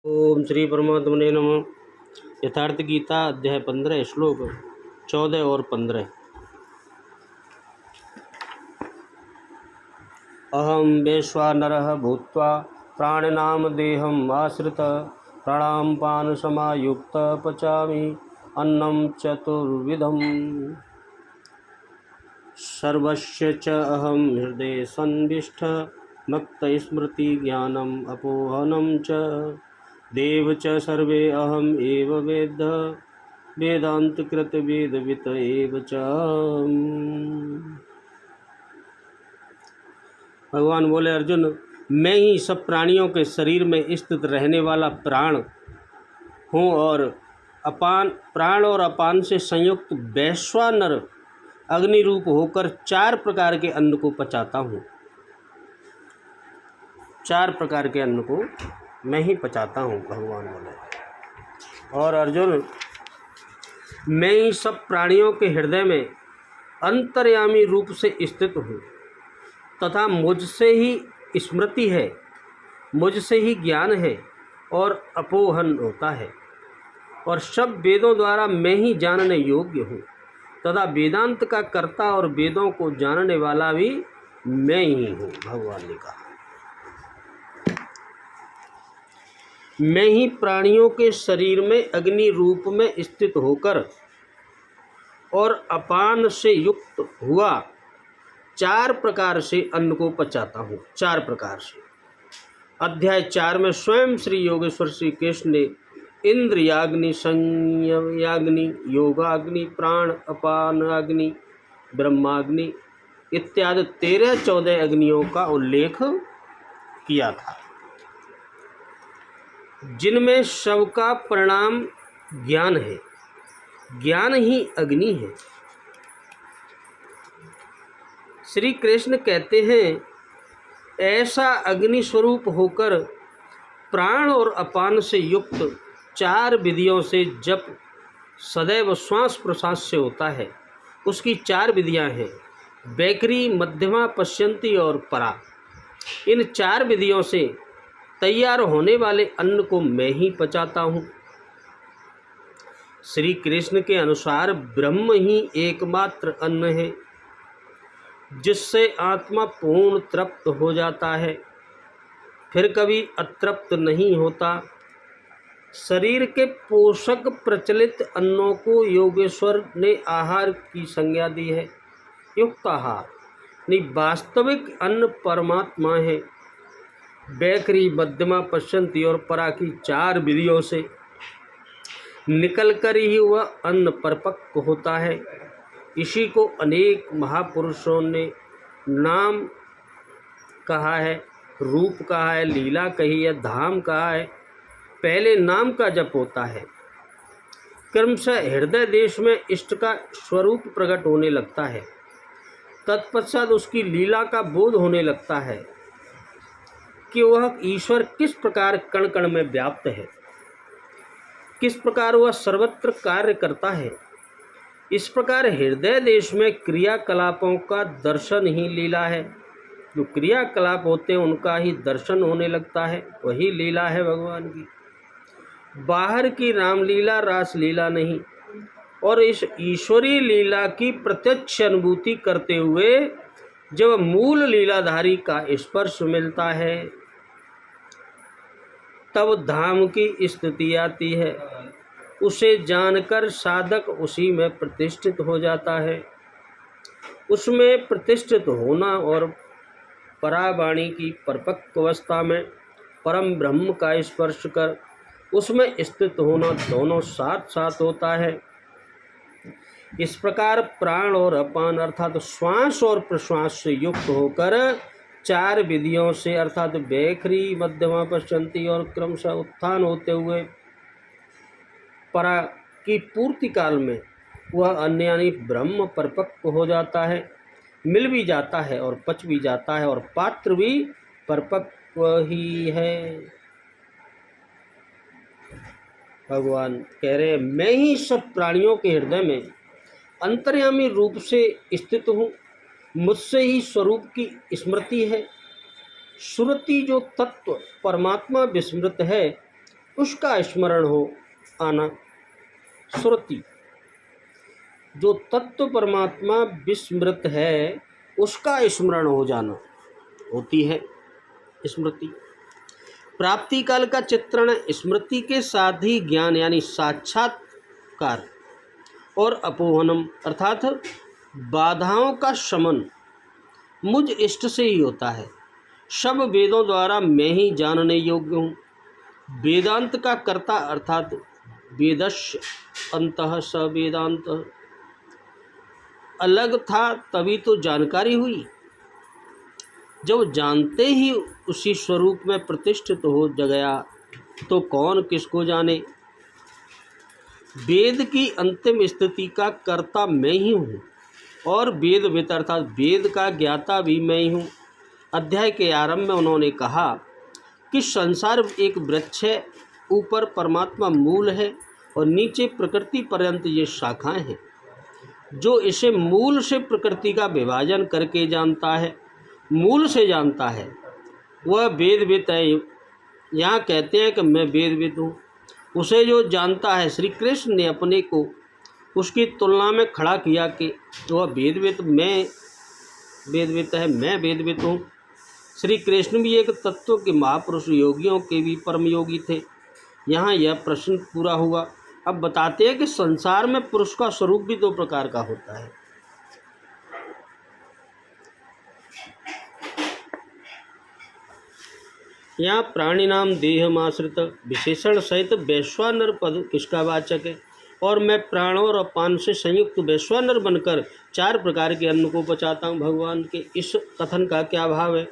ओम श्री परमात्मने नमः। यथार्थ गीता अध्याय 15 श्लोक 14 और 15। अहम वैश्वानरः भूत्वा प्राणिनां देहम् आश्रितः प्राणापान समायुक्तः पचामि अन्नं चतुर्विधम्। सर्वस्य च अहं हृदये संविष्टः मत्तस्मृति ज्ञानम् अपोहनं च देव च सर्वे अहम् एव वेदांतकृत वेदवित एव च। भगवान बोले, अर्जुन, मैं ही सब प्राणियों के शरीर में स्थित रहने वाला प्राण हूँ और प्राण और अपान से संयुक्त वैश्वानर अग्नि रूप होकर 4 प्रकार के अन्न को पचाता हूँ। 4 प्रकार के अन्न को मैं ही पचाता हूँ, भगवान बोले। और अर्जुन, मैं ही सब प्राणियों के हृदय में अंतर्यामी रूप से स्थित हूँ तथा मुझसे ही स्मृति है, मुझसे ही ज्ञान है और अपोहन होता है, और सब वेदों द्वारा मैं ही जानने योग्य हूँ तथा वेदांत का कर्ता और वेदों को जानने वाला भी मैं ही हूँ। भगवान ने कहा, मैं ही प्राणियों के शरीर में अग्नि रूप में स्थित होकर और अपान से युक्त हुआ 4 प्रकार से अन्न को पचाता हूँ। 4 प्रकार से। अध्याय 4 में स्वयं श्री योगेश्वर श्री कृष्ण ने इंद्रियाग्नि, संयमाग्नि, योगाग्नि, प्राण अपान अग्नि, ब्रह्माग्नि इत्यादि 13-14 अग्नियों का उल्लेख किया था, जिनमें सबका परिणाम ज्ञान है। ज्ञान ही अग्नि है। श्री कृष्ण कहते हैं, ऐसा अग्नि स्वरूप होकर प्राण और अपान से युक्त 4 विधियों से जप सदैव श्वास प्रश्वास से होता है। उसकी 4 विधियां हैं, वैखरी, मध्यमा, पश्यंती और परा। इन 4 विधियों से तैयार होने वाले अन्न को मैं ही पचाता हूँ। श्री कृष्ण के अनुसार ब्रह्म ही एकमात्र अन्न है जिससे आत्मा पूर्ण तृप्त हो जाता है, फिर कभी अतृप्त नहीं होता। शरीर के पोषक प्रचलित अन्नों को योगेश्वर ने आहार की संज्ञा दी है। युक्त आहार नहीं, वास्तविक अन्न परमात्मा है। वैखरी, मध्यमा, पश्यंती और परा की 4 विधियों से निकलकर ही वह अन्न परिपक्व होता है। इसी को अनेक महापुरुषों ने नाम कहा है, रूप कहा है, लीला कही है, धाम कहा है। पहले नाम का जप होता है, क्रमशः हृदय देश में इष्ट का स्वरूप प्रकट होने लगता है, तत्पश्चात उसकी लीला का बोध होने लगता है कि वह ईश्वर किस प्रकार कण कण में व्याप्त है, किस प्रकार वह सर्वत्र कार्य करता है। इस प्रकार हृदय देश में क्रियाकलापों का दर्शन ही लीला है। जो क्रियाकलाप होते हैं उनका ही दर्शन होने लगता है, वही लीला है भगवान की। बाहर की रामलीला रासलीला नहीं। और इस ईश्वरीय लीला की प्रत्यक्ष अनुभूति करते हुए जब मूल लीलाधारी का स्पर्श मिलता है तब धाम की स्थिति आती है। उसे जानकर साधक उसी में प्रतिष्ठित हो जाता है। उसमें प्रतिष्ठित होना और परावाणी की परिपक्व अवस्था में परम ब्रह्म का स्पर्श कर उसमें स्थित होना दोनों साथ साथ होता है। इस प्रकार प्राण और अपान अर्थात श्वास और प्रश्वास से युक्त होकर 4 विधियों से अर्थात वैखरी, मध्यमा, पश्यंती और क्रमशः उत्थान होते हुए परा की पूर्ति काल में वह अन्य यानी ब्रह्म परिपक्व हो जाता है, मिल भी जाता है और पच भी जाता है और पात्र भी परिपक्व ही है। भगवान कह रहे हैं, मैं ही सब प्राणियों के हृदय में अंतर्यामी रूप से स्थित हूँ, मुझसे ही स्वरूप की स्मृति है। श्रुति जो तत्व परमात्मा विस्मृत है उसका स्मरण हो आना। श्रुति, जो तत्व परमात्मा विस्मृत है उसका स्मरण हो जाना होती है स्मृति। प्राप्ति काल का चित्रण स्मृति के साथ ही ज्ञान यानी साक्षात्कार और अपोहनम अर्थात बाधाओं का शमन मुझ इष्ट से ही होता है। सब वेदों द्वारा मैं ही जानने योग्य हूँ। वेदांत का कर्ता अर्थात वेदस्य अंतः स वेदांत अलग था तभी तो जानकारी हुई। जब जानते ही उसी स्वरूप में प्रतिष्ठित हो गया तो कौन किसको जाने। वेद की अंतिम स्थिति का कर्ता मैं ही हूँ और वेदविद अर्थात वेद का ज्ञाता भी मैं ही हूँ। अध्याय के आरंभ में उन्होंने कहा कि संसार एक वृक्ष है, ऊपर परमात्मा मूल है और नीचे प्रकृति पर्यंत ये शाखाएं हैं। जो इसे मूल से प्रकृति का विभाजन करके जानता है, मूल से जानता है, वह वेदविद है। यहाँ कहते हैं कि मैं वेदविद हूँ। उसे जो जानता है, श्री कृष्ण ने अपने को उसकी तुलना में खड़ा किया कि वह वेदविद है, मैं वेदविद हूँ। श्री कृष्ण भी एक तत्व के महापुरुष, योगियों के भी परम योगी थे। यहाँ यह प्रश्न पूरा हुआ। अब बताते हैं कि संसार में पुरुष का स्वरूप भी दो प्रकार का होता है। यहाँ प्राणी नाम देहमाश्रित विशेषण सहित वैश्वानर पद किसका वाचक है? और मैं प्राणों और अपान से संयुक्त वैश्वानर बनकर 4 प्रकार के अन्न को पचाता हूँ। भगवान के इस कथन का क्या भाव है?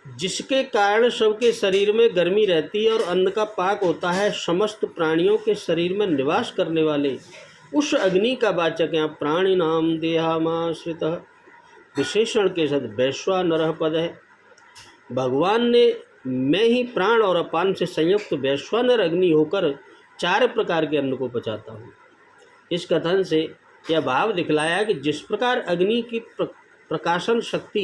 जिसके कारण सबके शरीर में गर्मी रहती है और अन्न का पाक होता है, समस्त प्राणियों के शरीर में निवास करने वाले उस अग्नि का वाचक यहाँ प्राणी नाम देहामाश्रित विशेषण के साथ वैश्वानर पद है। भगवान ने मैं ही प्राण और अपान से संयुक्त वैश्वानर अग्नि होकर 4 प्रकार के अन्न को पचाता हूँ। इस कथन से यह भाव दिखलाया कि जिस प्रकार अग्नि की प्रकाशन शक्ति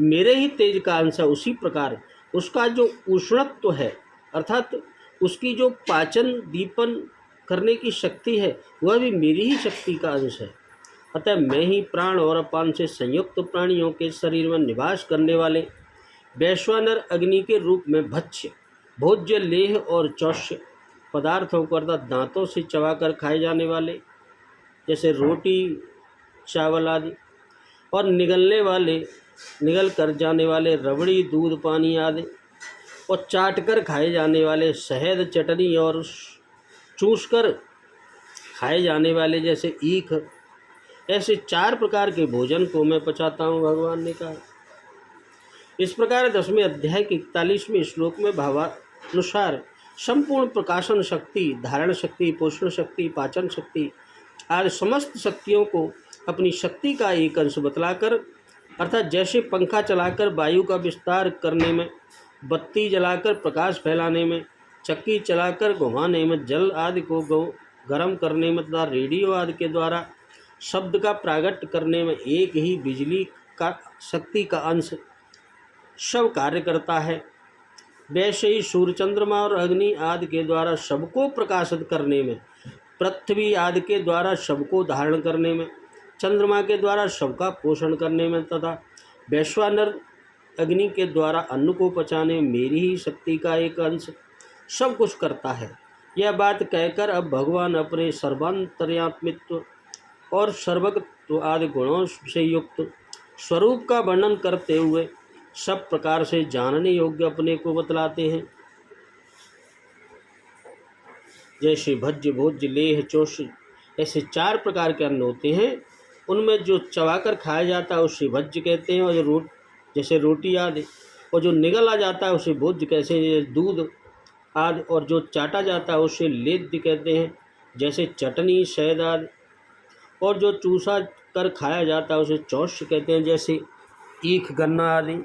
मेरे ही तेज का अंश है, उसी प्रकार उसका जो उष्णत्व है अर्थात उसकी जो पाचन दीपन करने की शक्ति है वह भी मेरी ही शक्ति का अंश है। अतः मैं ही प्राण और अपान से संयुक्त प्राणियों के शरीर में निवास करने वाले वैश्वानर अग्नि के रूप में भक्ष्य, भोज्य, लेह और चौष्य पदार्थों को अर्थात दांतों से चबाकर खाए जाने वाले जैसे रोटी, चावल आदि, और निगल कर जाने वाले रबड़ी, दूध, पानी आदि, और चाट कर खाए जाने वाले शहद, चटनी और चूस कर खाए जाने वाले जैसे ईख, ऐसे 4 प्रकार के भोजन को मैं पचाता हूँ। भगवान ने कहा। इस प्रकार 10वें अध्याय के 41वें श्लोक में भावानुसार संपूर्ण प्रकाशन शक्ति, धारण शक्ति, पोषण शक्ति, पाचन शक्ति आदि समस्त शक्तियों को अपनी शक्ति का एक अंश बतलाकर अर्थात जैसे पंखा चलाकर वायु का विस्तार करने में, बत्ती जलाकर प्रकाश फैलाने में, चक्की चलाकर घुमाने में, जल आदि को गर्म करने में तथा रेडियो आदि के द्वारा शब्द का प्रागट्य करने में एक ही बिजली का शक्ति का अंश सब कार्य करता है, वैसे ही सूर्य, चंद्रमा और अग्नि आदि के द्वारा सबको प्रकाशित करने में, पृथ्वी आदि के द्वारा सबको धारण करने में, चंद्रमा के द्वारा सबका पोषण करने में तथा वैश्वानर अग्नि के द्वारा अन्न को पचाने में मेरी ही शक्ति का एक अंश सब कुछ करता है। यह बात कहकर अब भगवान अपने सर्वांतर्यात्मित्व और सर्वज्ञत्व आदि गुणों से युक्त स्वरूप का वर्णन करते हुए सब प्रकार से जानने योग्य अपने को बतलाते हैं। जैसे भज्य, भोज्य, लेह, चोष्य ऐसे 4 प्रकार के अन्न होते हैं। उनमें जो चबाकर खाया जाता है उसे भज्य कहते हैं, और जो जैसे रोटी आदि, और जो निगला जाता है उसे भोज्य कहते हैं, दूध आदि, और जो चाटा जाता है उसे लेद्य कहते हैं जैसे चटनी, शहद आदि, और जो चूसा कर खाया जाता है उसे चौष्य कहते हैं जैसे ईख, गन्ना आदि।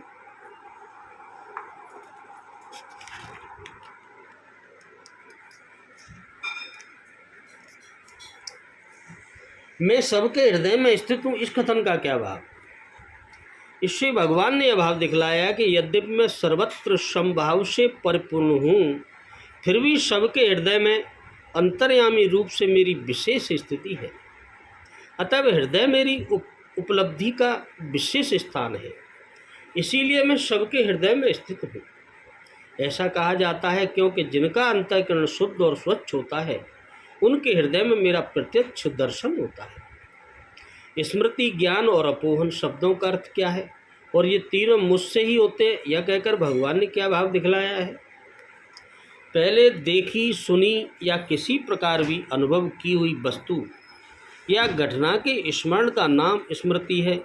मैं सबके हृदय में स्थित हूँ, इस कथन का क्या भाव? इससे भगवान ने यह भाव दिखलाया कि यद्यपि मैं सर्वत्र समभाव से परिपूर्ण हूँ फिर भी सबके हृदय में अंतर्यामी रूप से मेरी विशेष स्थिति है। अतः हृदय मेरी उपलब्धि का विशेष स्थान है, इसीलिए मैं सबके हृदय में स्थित हूँ। ऐसा कहा जाता है क्योंकि जिनका अंतःकरण शुद्ध और स्वच्छ होता है उनके हृदय में मेरा प्रत्यक्ष दर्शन होता है। स्मृति, ज्ञान और अपोहन शब्दों का अर्थ क्या है और ये तीनों मुझसे ही होते, यह कहकर भगवान ने क्या भाव दिखलाया है। पहले देखी, सुनी या किसी प्रकार भी अनुभव की हुई वस्तु या घटना के स्मरण का नाम स्मृति है।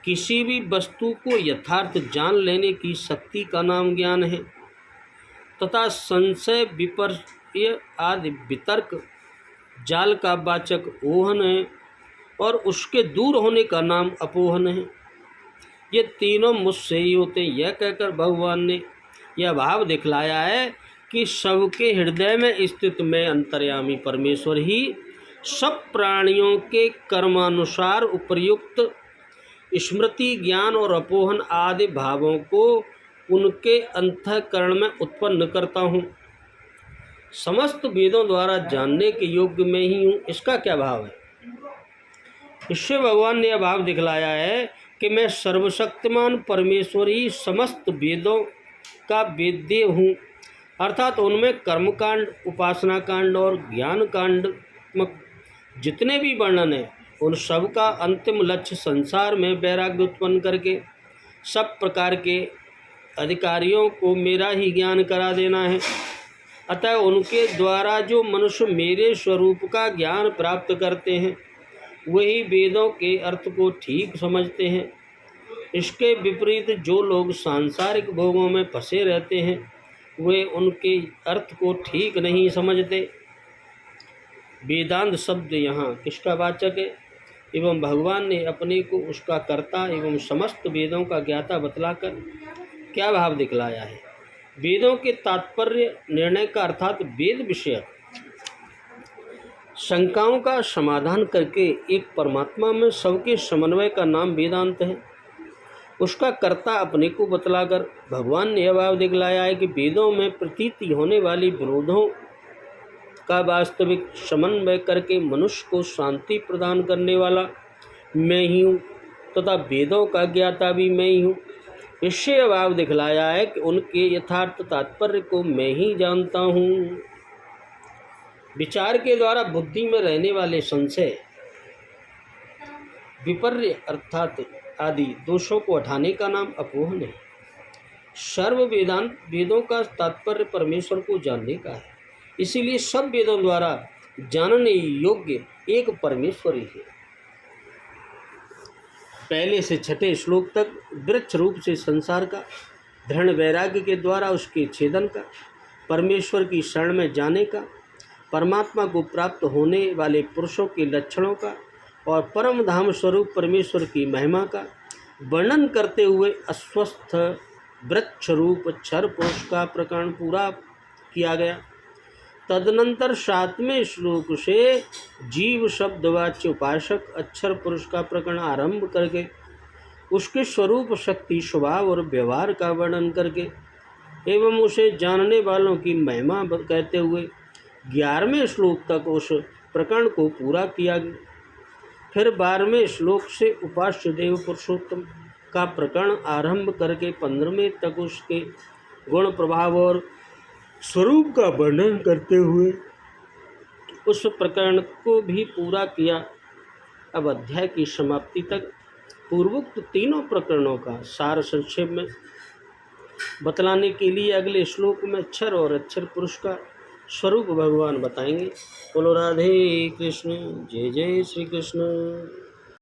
किसी भी वस्तु को यथार्थ जान लेने की शक्ति का नाम ज्ञान है तथा संशय, विपर्य आदि वितर्क जाल का वाचक ओहन है और उसके दूर होने का नाम अपोहन है। ये तीनों मुझसे ही होते, यह कहकर भगवान ने यह भाव दिखलाया है कि सबके हृदय में स्थित मैं अंतर्यामी परमेश्वर ही सब प्राणियों के कर्मानुसार उपयुक्त स्मृति, ज्ञान और अपोहन आदि भावों को उनके अंतःकरण में उत्पन्न करता हूँ। समस्त वेदों द्वारा जानने के योग्य मैं ही हूँ। इसका क्या भाव है? इससे भगवान ने यह भाव दिखलाया है कि मैं सर्वशक्तिमान परमेश्वर ही समस्त वेदों का वेद्य हूँ, अर्थात उनमें कर्मकांड, उपासना कांड और ज्ञान कांडात्मक जितने भी वर्णन हैं उन सब का अंतिम लक्ष्य संसार में वैराग्य उत्पन्न करके सब प्रकार के अधिकारियों को मेरा ही ज्ञान करा देना है। अतः उनके द्वारा जो मनुष्य मेरे स्वरूप का ज्ञान प्राप्त करते हैं वही वेदों के अर्थ को ठीक समझते हैं। इसके विपरीत जो लोग सांसारिक भोगों में फंसे रहते हैं वे उनके अर्थ को ठीक नहीं समझते। वेदांत शब्द यहाँ किसका वाचक है एवं भगवान ने अपने को उसका कर्ता एवं समस्त वेदों का ज्ञाता बतलाकर क्या भाव दिखलाया है। वेदों के तात्पर्य निर्णय का अर्थात वेद विषयक शंकाओं का समाधान करके एक परमात्मा में सबके समन्वय का नाम वेदांत है। उसका कर्ता अपने को बतलाकर भगवान ने यह भाव दिखलाया है कि वेदों में प्रतीति होने वाली विरोधों का वास्तविक समन्वय करके मनुष्य को शांति प्रदान करने वाला मैं ही हूँ तथा वेदों का ज्ञाता भी मैं ही हूँ। इससे यह भाव दिखलाया है कि उनके यथार्थ तात्पर्य को मैं ही जानता हूँ। विचार के द्वारा बुद्धि में रहने वाले संशय, विपर्य अर्थात आदि दोषों को हटाने का नाम अपोहन है। सर्व वेदांत वेदों का तात्पर्य परमेश्वर को जानने का है, इसीलिए सब वेदों द्वारा जानने योग्य एक परमेश्वर ही है। पहले से छठे श्लोक तक वृक्ष रूप से संसार का, दृढ़ वैराग्य के द्वारा उसके छेदन का, परमेश्वर की शरण में जाने का, परमात्मा को प्राप्त होने वाले पुरुषों के लक्षणों का और परम धाम स्वरूप परमेश्वर की महिमा का वर्णन करते हुए अस्वस्थ वृक्ष रूप क्षर पुरुष का प्रकरण पूरा किया गया। तदनंतर 7वें श्लोक से जीव शब्दवाच्य उपासक अक्षर पुरुष का प्रकरण आरंभ करके उसके स्वरूप, शक्ति, स्वभाव और व्यवहार का वर्णन करके एवं उसे जानने वालों की महिमा कहते हुए 11वें श्लोक तक उस प्रकरण को पूरा किया गया। फिर 12वें श्लोक से उपास्य देव पुरुषोत्तम का प्रकरण आरंभ करके 15वें तक उसके गुण, प्रभाव और स्वरूप का वर्णन करते हुए उस प्रकरण को भी पूरा किया। अब अध्याय की समाप्ति तक पूर्वोक्त तीनों प्रकरणों का सार संक्षेप में बतलाने के लिए अगले श्लोक में अक्षर और अक्षर पुरुष का स्वरूप भगवान बताएंगे। बोलो राधे कृष्ण, जय जय श्री कृष्ण।